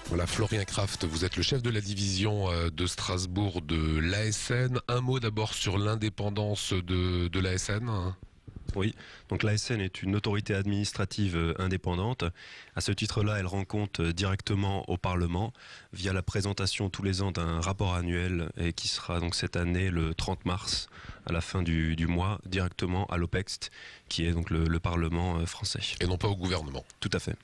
Voilà, Florian Kraft, vous êtes le chef de la division de Strasbourg de l'ASN. Un mot d'abord sur l'indépendance de l'ASN. Oui, donc l'ASN est une autorité administrative indépendante. À ce titre-là, elle rend compte directement au Parlement via la présentation tous les ans d'un rapport annuel et qui sera donc cette année le 30 mars à la fin du mois directement à l'OPEXT qui est donc le Parlement français. Et non pas au gouvernement. Tout à fait.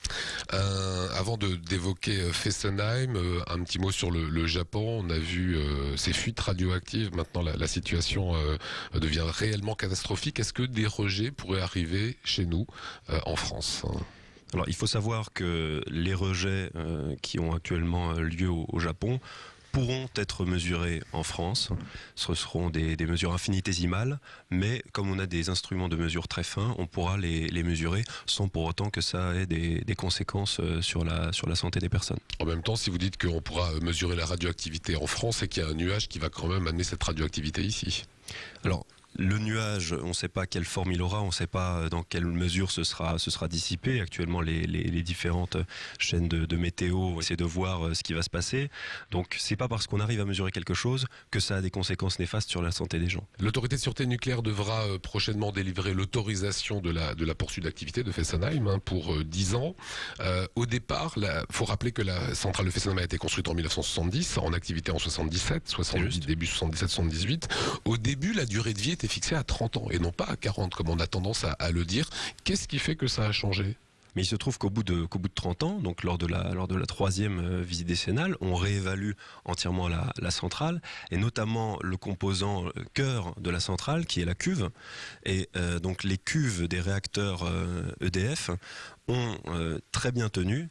Avant d'évoquer Fessenheim, un petit mot sur le Japon. On a vu ces fuites radioactives. Maintenant, la situation devient réellement catastrophique. Est-ce que des rejets pourraient arriver chez nous en France ? Alors, il faut savoir que les rejets qui ont actuellement lieu au Japon pourront être mesurés en France. Ce seront des mesures infinitésimales, mais comme on a des instruments de mesure très fins, on pourra les mesurer sans pour autant que ça ait des conséquences sur la santé des personnes. En même temps, si vous dites qu'on pourra mesurer la radioactivité en France, c'est qu'il y a un nuage qui va quand même amener cette radioactivité ici. Alors, le nuage, on ne sait pas quelle forme il aura, on ne sait pas dans quelle mesure ce sera dissipé. Actuellement, les différentes chaînes de météo essaient de voir ce qui va se passer. Donc, c'est pas parce qu'on arrive à mesurer quelque chose que ça a des conséquences néfastes sur la santé des gens. L'autorité de sûreté nucléaire devra prochainement délivrer l'autorisation de la poursuite d'activité de Fessenheim pour 10 ans. Au départ, faut rappeler que la centrale de Fessenheim a été construite en 1970, en activité en 77, début 77-78. Au début, la durée de vie était fixé à 30 ans et non pas à 40 comme on a tendance à le dire. Qu'est-ce qui fait que ça a changé ? Mais il se trouve qu'au bout de 30 ans, donc lors de la troisième visite décennale, on réévalue entièrement la centrale et notamment le composant cœur de la centrale qui est la cuve. Et donc les cuves des réacteurs EDF ont très bien tenu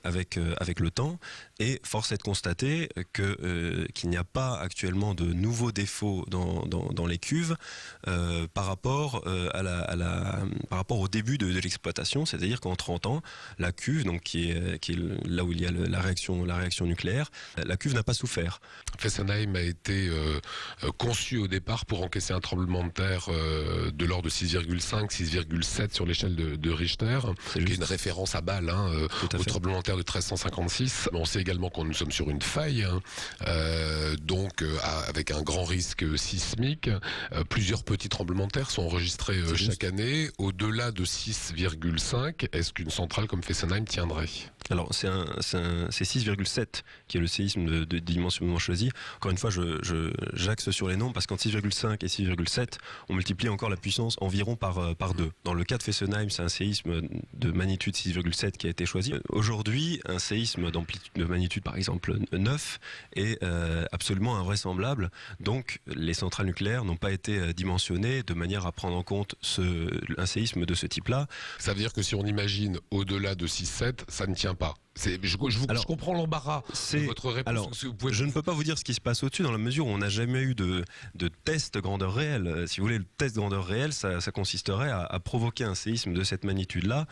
avec le temps, et force est de constater qu'il n'y a pas actuellement de nouveaux défauts dans les cuves par rapport au début de l'exploitation, c'est-à-dire qu'en 30 ans, la cuve, donc qui est là où il y a la réaction nucléaire, la cuve n'a pas souffert. Fessenheim a été conçu au départ pour encaisser un tremblement de terre de l'ordre de 6,5, 6,7 sur l'échelle de Richter, qui est une référence à Bâle, au tremblement de terre de 1356. On sait également que nous sommes sur une faille, donc avec un grand risque sismique. Plusieurs petits tremblements de terre sont enregistrés chaque année. Au-delà de 6,5, est-ce qu'une centrale comme Fessenheim tiendrait ? Alors c'est 6,7 qui est le séisme de dimensionnement choisi. Encore une fois, j'axe sur les nombres parce qu'en 6,5 et 6,7, on multiplie encore la puissance environ par 2. Dans le cas de Fessenheim, c'est un séisme de magnitude 6,7 qui a été choisi. Aujourd'hui, un séisme de magnitude par exemple 9 est absolument invraisemblable. Donc les centrales nucléaires n'ont pas été dimensionnées de manière à prendre en compte un séisme de ce type-là. Ça veut dire que si on imagine au-delà de 6,7, ça ne tient pas. Je comprends l'embarras de votre réponse. Alors, je ne peux pas vous dire ce qui se passe au-dessus dans la mesure où on n'a jamais eu de test grandeur réelle. Si vous voulez, le test grandeur réelle, ça consisterait à provoquer un séisme de cette magnitude-là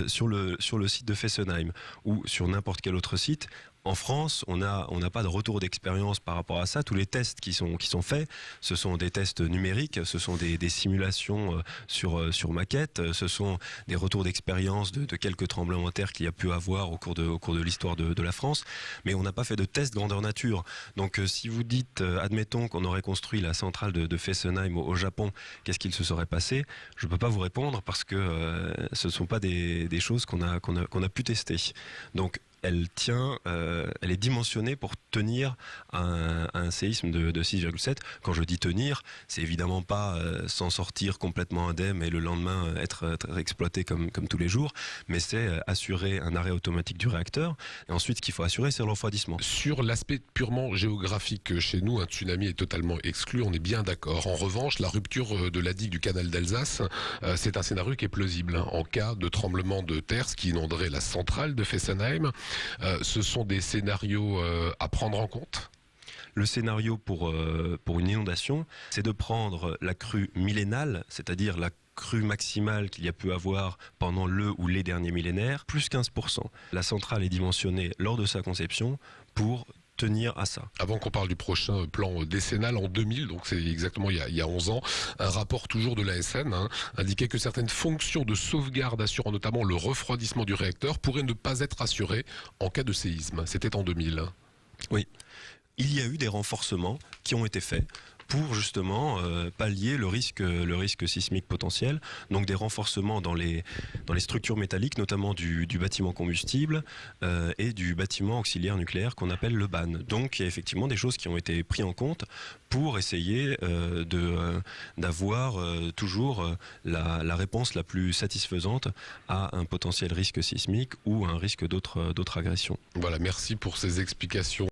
sur le site de Fessenheim ou sur n'importe quel autre site. En France, on n'a pas de retour d'expérience par rapport à ça. Tous les tests qui sont faits, ce sont des tests numériques, ce sont des simulations sur maquette, ce sont des retours d'expérience de quelques tremblements de terre qu'il y a pu avoir au cours de l'histoire de la France. Mais on n'a pas fait de test grandeur nature. Donc si vous dites, admettons qu'on aurait construit la centrale de Fessenheim au Japon, qu'est-ce qu'il se serait passé ? Je ne peux pas vous répondre parce que ce ne sont pas des choses qu'on a pu tester. Donc elle est dimensionnée pour tenir un séisme de 6,7. Quand je dis tenir, c'est évidemment pas s'en sortir complètement indemne et le lendemain être exploité comme tous les jours, mais c'est assurer un arrêt automatique du réacteur. Et ensuite, ce qu'il faut assurer, c'est le refroidissement. Sur l'aspect purement géographique, chez nous, un tsunami est totalement exclu, on est bien d'accord. En revanche, la rupture de la digue du canal d'Alsace, c'est un scénario qui est plausible. En cas de tremblement de terre, ce qui inonderait la centrale de Fessenheim, ce sont des scénarios à prendre en compte ? Le scénario pour une inondation, c'est de prendre la crue millénale, c'est-à-dire la crue maximale qu'il y a pu avoir pendant le ou les derniers millénaires, plus 15%. La centrale est dimensionnée lors de sa conception pour tenir à ça. Avant qu'on parle du prochain plan décennal en 2000, donc c'est exactement il y a 11 ans, un rapport toujours de l'ASN indiquait que certaines fonctions de sauvegarde assurant notamment le refroidissement du réacteur pourraient ne pas être assurées en cas de séisme. C'était en 2000. Oui, il y a eu des renforcements qui ont été faits pour justement pallier le risque sismique potentiel. Donc des renforcements dans les structures métalliques, notamment du bâtiment combustible et du bâtiment auxiliaire nucléaire qu'on appelle le BAN. Donc il y a effectivement des choses qui ont été prises en compte pour essayer d'avoir toujours la réponse la plus satisfaisante à un potentiel risque sismique ou un risque d'autres agressions. Voilà, merci pour ces explications.